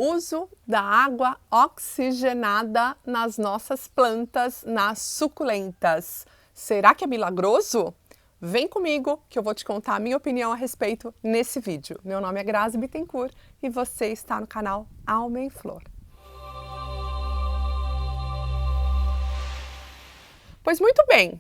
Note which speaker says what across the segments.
Speaker 1: uso da água oxigenada nas nossas plantas, nas suculentas. Será que é milagroso? Vem comigo que eu vou te contar a minha opinião a respeito nesse vídeo. Meu nome é Grazi Bittencourt e você está no canal Alma em Flor. Pois muito bem,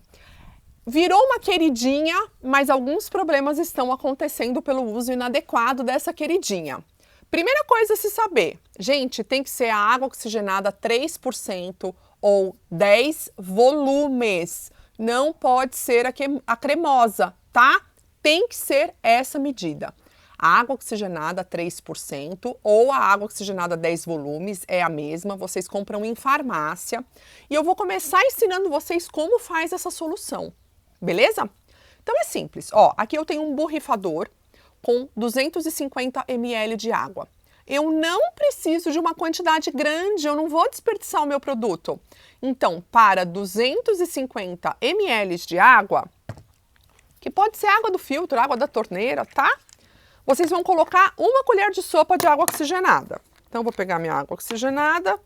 Speaker 1: virou uma queridinha, mas alguns problemas estão acontecendo pelo uso inadequado dessa queridinha. Primeira coisa a se saber, gente, tem que ser a água oxigenada 3% ou 10 volumes. Não pode ser a cremosa, tá? Tem que ser essa medida. A água oxigenada 3% ou a água oxigenada 10 volumes é a mesma, vocês compram em farmácia. E eu vou começar ensinando vocês como faz essa solução, beleza? Então é simples, ó, aqui eu tenho um borrifador com 250 ml de água. Eu não preciso de uma quantidade grande, eu não vou desperdiçar o meu produto. Então, para 250 ml de água, que pode ser água do filtro, água da torneira, tá? Vocês vão colocar uma colher de sopa de água oxigenada. Então, eu vou pegar minha água oxigenada,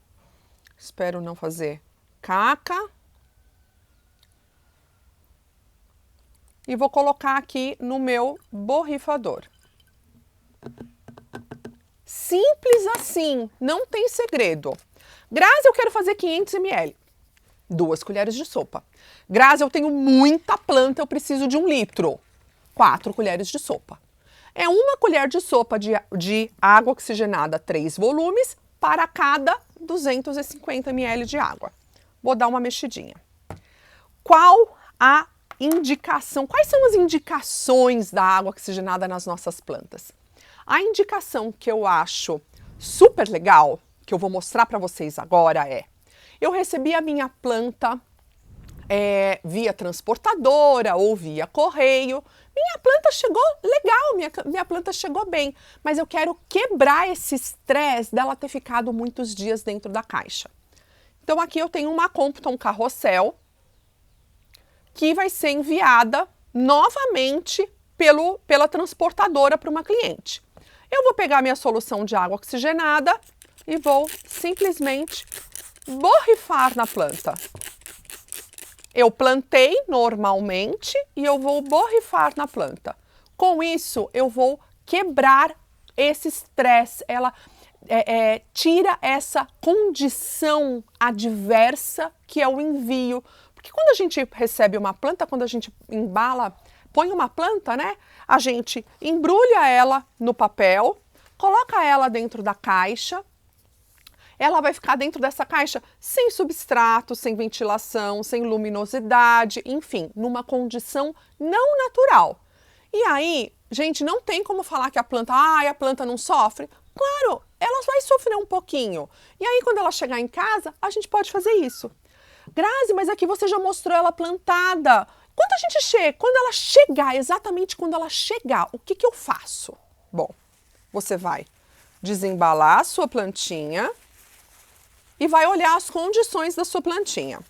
Speaker 1: espero não fazer caca. E vou colocar aqui no meu borrifador. Simples assim, não tem segredo. Grazi, eu quero fazer 500 ml. 2 colheres de sopa. Grazi, eu tenho muita planta, eu preciso de 1 litro. 4 colheres de sopa. É 1 colher de sopa de água oxigenada 3 volumes para cada 250 ml de água. Vou dar uma mexidinha. Qual a indicação? Quais são as indicações da água oxigenada nas nossas plantas? A indicação que eu acho super legal, que eu vou mostrar para vocês agora é: eu recebi a minha planta via transportadora ou via correio. Minha planta chegou legal, minha planta chegou bem, mas eu quero quebrar esse estresse dela ter ficado muitos dias dentro da caixa. Então aqui eu tenho uma Compton Carrossel, que vai ser enviada novamente pela transportadora para uma cliente. Eu vou pegar minha solução de água oxigenada e vou simplesmente borrifar na planta. Eu plantei normalmente e eu vou borrifar na planta. Com isso, eu vou quebrar esse estresse. Ela tira essa condição adversa que é o envio. Porque quando a gente recebe uma planta, quando a gente embala, põe uma planta, né? A gente embrulha ela no papel, coloca ela dentro da caixa. Ela vai ficar dentro dessa caixa sem substrato, sem ventilação, sem luminosidade, enfim, numa condição não natural. E aí, gente, não tem como falar que a planta não sofre. Claro, ela vai sofrer um pouquinho. E aí, quando ela chegar em casa, a gente pode fazer isso. Grazi, mas aqui você já mostrou ela plantada. Quando ela chegar, exatamente quando ela chegar, o que eu faço? Bom, você vai desembalar a sua plantinha e vai olhar as condições da sua plantinha.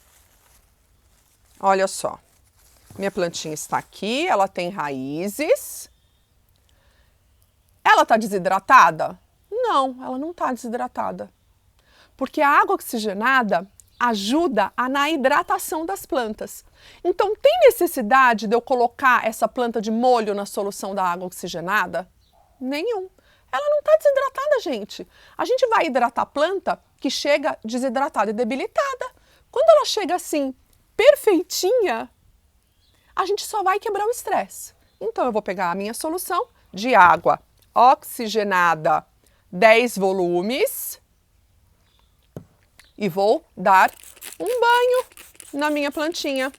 Speaker 1: Olha só, minha plantinha está aqui, ela tem raízes. Ela está desidratada? Não, ela não está desidratada. Porque a água oxigenada ajuda na hidratação das plantas. Então, tem necessidade de eu colocar essa planta de molho na solução da água oxigenada? Nenhum. Ela não está desidratada, gente. A gente vai hidratar a planta que chega desidratada e debilitada. Quando ela chega assim, perfeitinha, a gente só vai quebrar o estresse. Então, eu vou pegar a minha solução de água oxigenada 10 volumes e vou dar um banho na minha plantinha.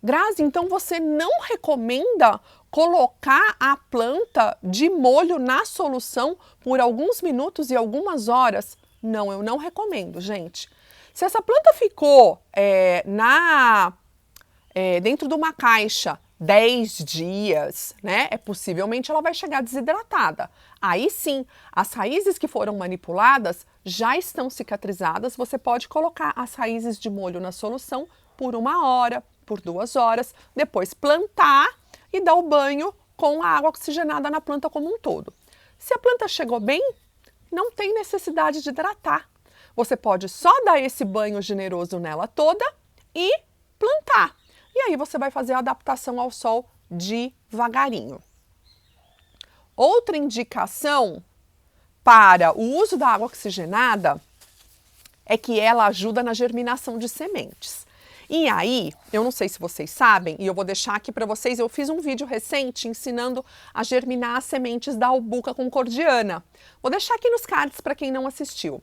Speaker 1: Grazi, então você não recomenda colocar a planta de molho na solução por alguns minutos e algumas horas? Não, eu não recomendo, gente. Se essa planta ficou dentro de uma caixa 10 dias, né? Possivelmente ela vai chegar desidratada. Aí sim, as raízes que foram manipuladas já estão cicatrizadas. Você pode colocar as raízes de molho na solução por 1 hora, por 2 horas, depois plantar e dar o banho com a água oxigenada na planta como um todo. Se a planta chegou bem, não tem necessidade de hidratar. Você pode só dar esse banho generoso nela toda e plantar. E aí você vai fazer a adaptação ao sol devagarinho. Outra indicação para o uso da água oxigenada é que ela ajuda na germinação de sementes. E aí, eu não sei se vocês sabem, e eu vou deixar aqui para vocês, eu fiz um vídeo recente ensinando a germinar as sementes da albuca concordiana. Vou deixar aqui nos cards para quem não assistiu.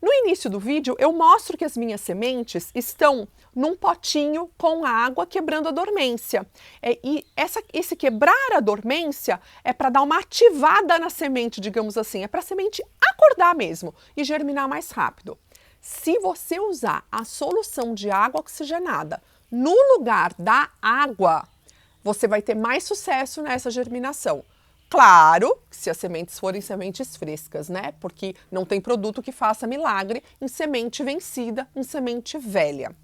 Speaker 1: No início do vídeo, eu mostro que as minhas sementes estão num potinho com água quebrando a dormência. E esse quebrar a dormência é para dar uma ativada na semente, digamos assim. É para a semente acordar mesmo e germinar mais rápido. Se você usar a solução de água oxigenada no lugar da água, você vai ter mais sucesso nessa germinação. Claro, se as sementes forem sementes frescas, né? Porque não tem produto que faça milagre em semente vencida, em semente velha.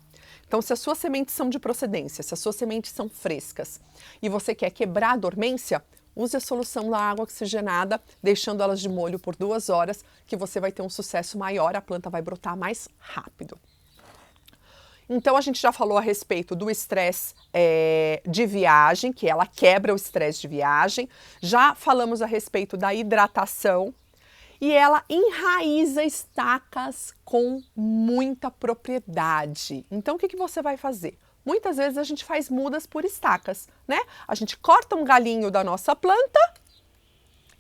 Speaker 1: Então, se as suas sementes são de procedência, se as suas sementes são frescas e você quer quebrar a dormência, use a solução da água oxigenada, deixando elas de molho por 2 horas, que você vai ter um sucesso maior, a planta vai brotar mais rápido. Então, a gente já falou a respeito do estresse de viagem, que ela quebra o estresse de viagem. Já falamos a respeito da hidratação. E ela enraiza estacas com muita propriedade. Então, o que você vai fazer? Muitas vezes a gente faz mudas por estacas, né? A gente corta um galinho da nossa planta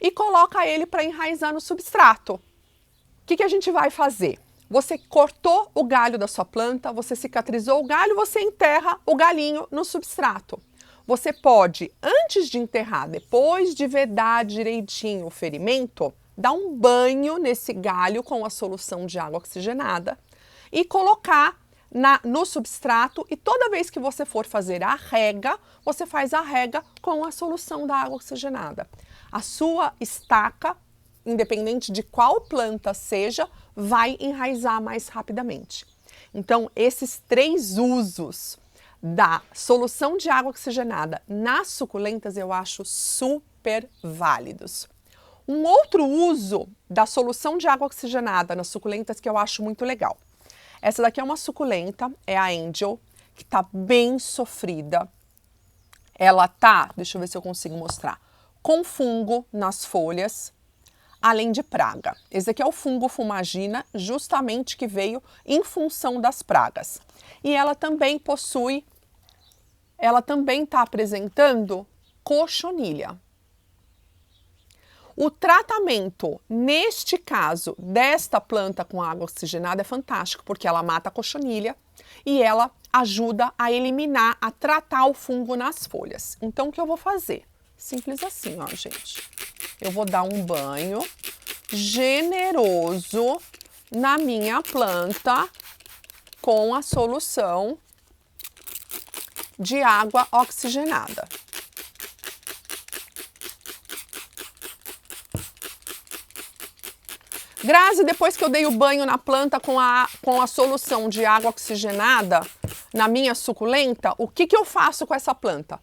Speaker 1: e coloca ele para enraizar no substrato. O que a gente vai fazer? Você cortou o galho da sua planta, você cicatrizou o galho, você enterra o galinho no substrato. Você pode, antes de enterrar, depois de vedar direitinho o ferimento, dar um banho nesse galho com a solução de água oxigenada e colocar no substrato, e toda vez que você for fazer a rega, você faz a rega com a solução da água oxigenada. A sua estaca, independente de qual planta seja, vai enraizar mais rapidamente. Então, esses 3 usos da solução de água oxigenada nas suculentas eu acho super válidos. Um outro uso da solução de água oxigenada nas suculentas que eu acho muito legal. Essa daqui é uma suculenta, é a Angel, que tá bem sofrida. Ela tá, deixa eu ver se eu consigo mostrar, com fungo nas folhas, além de praga. Esse aqui é o fungo fumagina, justamente que veio em função das pragas. E ela também está apresentando cochonilha. O tratamento, neste caso, desta planta com água oxigenada é fantástico, porque ela mata a cochonilha e ela ajuda a eliminar, a tratar o fungo nas folhas. Então, o que eu vou fazer? Simples assim, ó, gente. Eu vou dar um banho generoso na minha planta com a solução de água oxigenada. Grazi, depois que eu dei o banho na planta com a solução de água oxigenada na minha suculenta, o que eu faço com essa planta?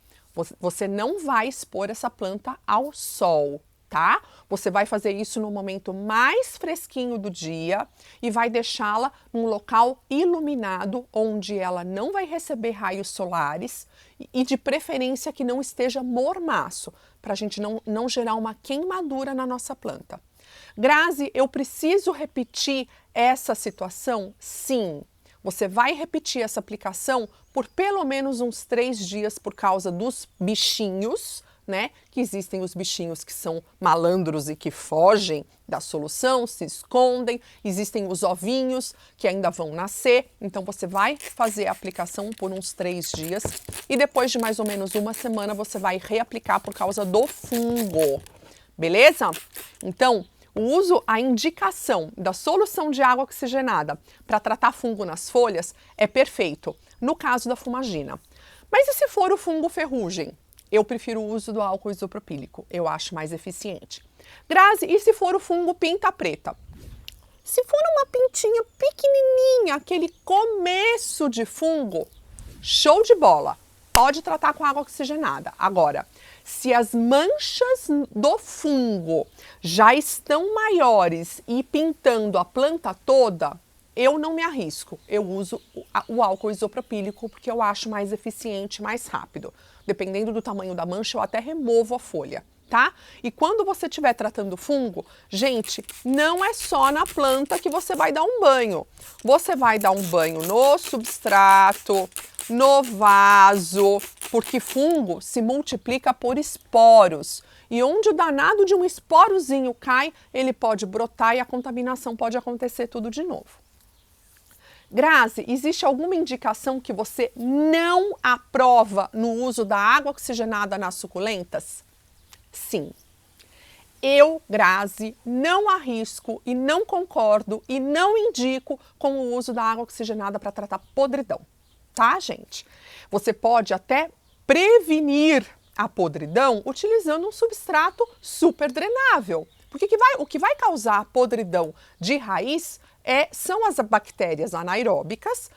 Speaker 1: Você não vai expor essa planta ao sol, tá? Você vai fazer isso no momento mais fresquinho do dia e vai deixá-la num local iluminado, onde ela não vai receber raios solares e de preferência que não esteja mormaço, para a gente não gerar uma queimadura na nossa planta. Grazi, eu preciso repetir essa situação? Sim. Você vai repetir essa aplicação por pelo menos uns 3 dias por causa dos bichinhos, né? Que existem os bichinhos que são malandros e que fogem da solução, se escondem. Existem os ovinhos que ainda vão nascer. Então, você vai fazer a aplicação por uns 3 dias e depois de mais ou menos 1 semana você vai reaplicar por causa do fungo. Beleza? Então, a indicação da solução de água oxigenada para tratar fungo nas folhas é perfeito, no caso da fumagina. Mas e se for o fungo ferrugem? Eu prefiro o uso do álcool isopropílico, eu acho mais eficiente. Grazi, e se for o fungo pinta preta? Se for uma pintinha pequenininha, aquele começo de fungo, show de bola, pode tratar com água oxigenada. Agora, Se as manchas do fungo já estão maiores e pintando a planta toda, eu não me arrisco. Eu uso o álcool isopropílico porque eu acho mais eficiente, mais rápido. Dependendo do tamanho da mancha, eu até removo a folha, tá? E quando você estiver tratando fungo, gente, não é só na planta que você vai dar um banho. Você vai dar um banho no substrato, no vaso, porque fungo se multiplica por esporos. E onde o danado de um esporozinho cai, ele pode brotar e a contaminação pode acontecer tudo de novo. Grazi, existe alguma indicação que você não aprova no uso da água oxigenada nas suculentas? Sim. Eu, Grazi, não arrisco e não concordo e não indico com o uso da água oxigenada para tratar podridão, tá, gente? Você pode até prevenir a podridão utilizando um substrato super drenável. Porque o que vai causar a podridão de raiz são as bactérias anaeróbicas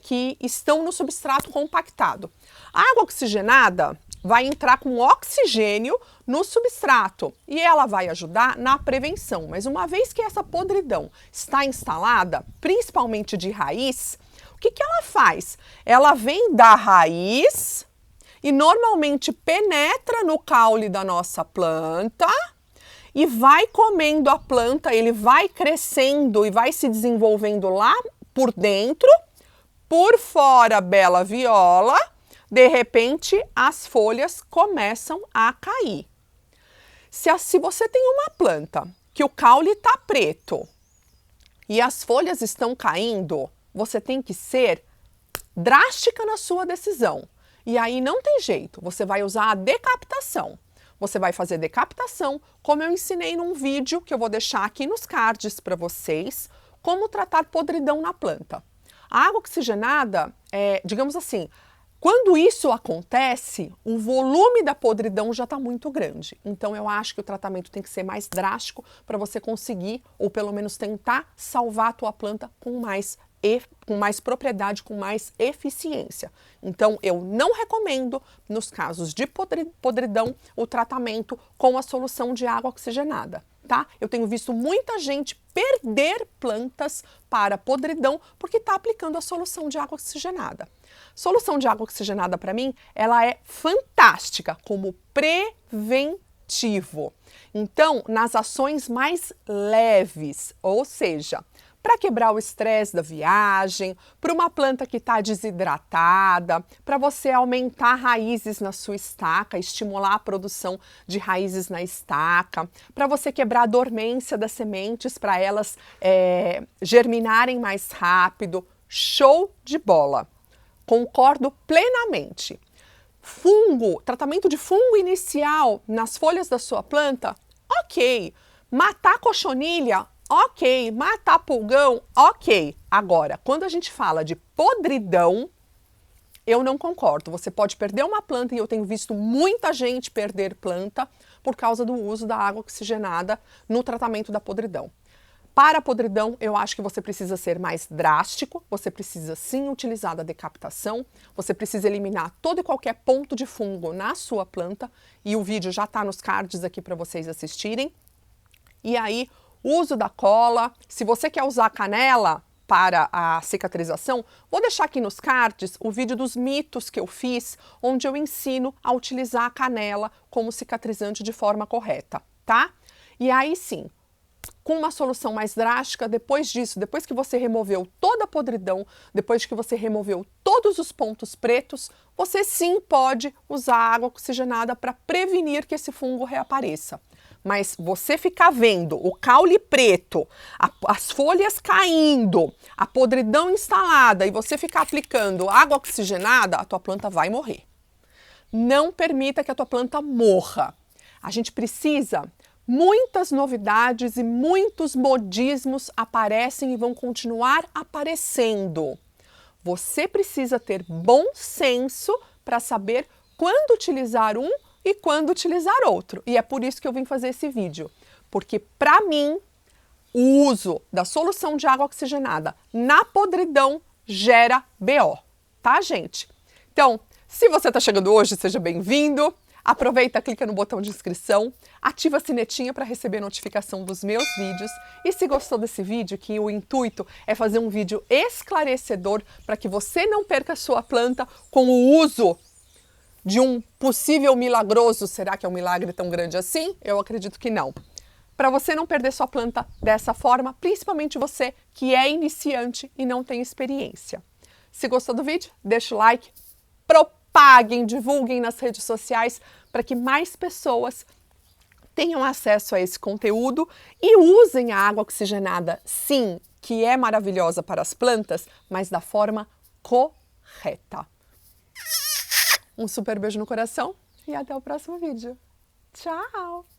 Speaker 1: que estão no substrato compactado. A água oxigenada vai entrar com oxigênio no substrato e ela vai ajudar na prevenção. Mas uma vez que essa podridão está instalada, principalmente de raiz, o que ela faz? Ela vem da raiz e normalmente penetra no caule da nossa planta e vai comendo a planta, ele vai crescendo e vai se desenvolvendo lá por dentro, por fora, bela viola, de repente as folhas começam a cair. Se você tem uma planta que o caule está preto e as folhas estão caindo, você tem que ser drástica na sua decisão. E aí não tem jeito, você vai usar a decaptação. Você vai fazer decaptação, como eu ensinei num vídeo que eu vou deixar aqui nos cards para vocês, como tratar podridão na planta. A água oxigenada, digamos assim, quando isso acontece, o volume da podridão já está muito grande. Então eu acho que o tratamento tem que ser mais drástico para você conseguir, ou pelo menos tentar salvar a tua planta com mais propriedade, com mais eficiência. Então, eu não recomendo, nos casos de podridão, o tratamento com a solução de água oxigenada, tá? Eu tenho visto muita gente perder plantas para podridão porque está aplicando a solução de água oxigenada. Solução de água oxigenada, para mim, ela é fantástica como preventivo. Então, nas ações mais leves, ou seja, para quebrar o estresse da viagem, para uma planta que está desidratada, para você aumentar raízes na sua estaca, estimular a produção de raízes na estaca, para você quebrar a dormência das sementes, para elas germinarem mais rápido. Show de bola! Concordo plenamente. Fungo, tratamento de fungo inicial nas folhas da sua planta, ok. Matar cochonilha, ok. Matar pulgão, ok. Agora, quando a gente fala de podridão, eu não concordo. Você pode perder uma planta, e eu tenho visto muita gente perder planta por causa do uso da água oxigenada no tratamento da podridão. Para a podridão, eu acho que você precisa ser mais drástico, você precisa sim utilizar a decaptação, você precisa eliminar todo e qualquer ponto de fungo na sua planta, e o vídeo já está nos cards aqui para vocês assistirem. E aí, uso da cola, se você quer usar canela para a cicatrização, vou deixar aqui nos cards o vídeo dos mitos que eu fiz, onde eu ensino a utilizar a canela como cicatrizante de forma correta, tá? E aí sim, com uma solução mais drástica, depois disso, depois que você removeu toda a podridão, depois que você removeu todos os pontos pretos, você sim pode usar água oxigenada para prevenir que esse fungo reapareça. Mas você ficar vendo o caule preto, as folhas caindo, a podridão instalada e você ficar aplicando água oxigenada, a tua planta vai morrer. Não permita que a tua planta morra. A gente precisa... Muitas novidades e muitos modismos aparecem e vão continuar aparecendo. Você precisa ter bom senso para saber quando utilizar um e quando utilizar outro. E é por isso que eu vim fazer esse vídeo. Porque, para mim, o uso da solução de água oxigenada na podridão gera BO. Tá, gente? Então, Se você está chegando hoje, seja bem-vindo. Aproveita, clica no botão de inscrição, ativa a sinetinha para receber notificação dos meus vídeos. E se gostou desse vídeo, que o intuito é fazer um vídeo esclarecedor para que você não perca a sua planta com o uso de um possível milagroso. Será que é um milagre tão grande assim? Eu acredito que não. Para você não perder sua planta dessa forma, principalmente você que é iniciante e não tem experiência. Se gostou do vídeo, deixa o like, propaguem, divulguem nas redes sociais para que mais pessoas tenham acesso a esse conteúdo e usem a água oxigenada, sim, que é maravilhosa para as plantas, mas da forma correta. Um super beijo no coração e até o próximo vídeo. Tchau!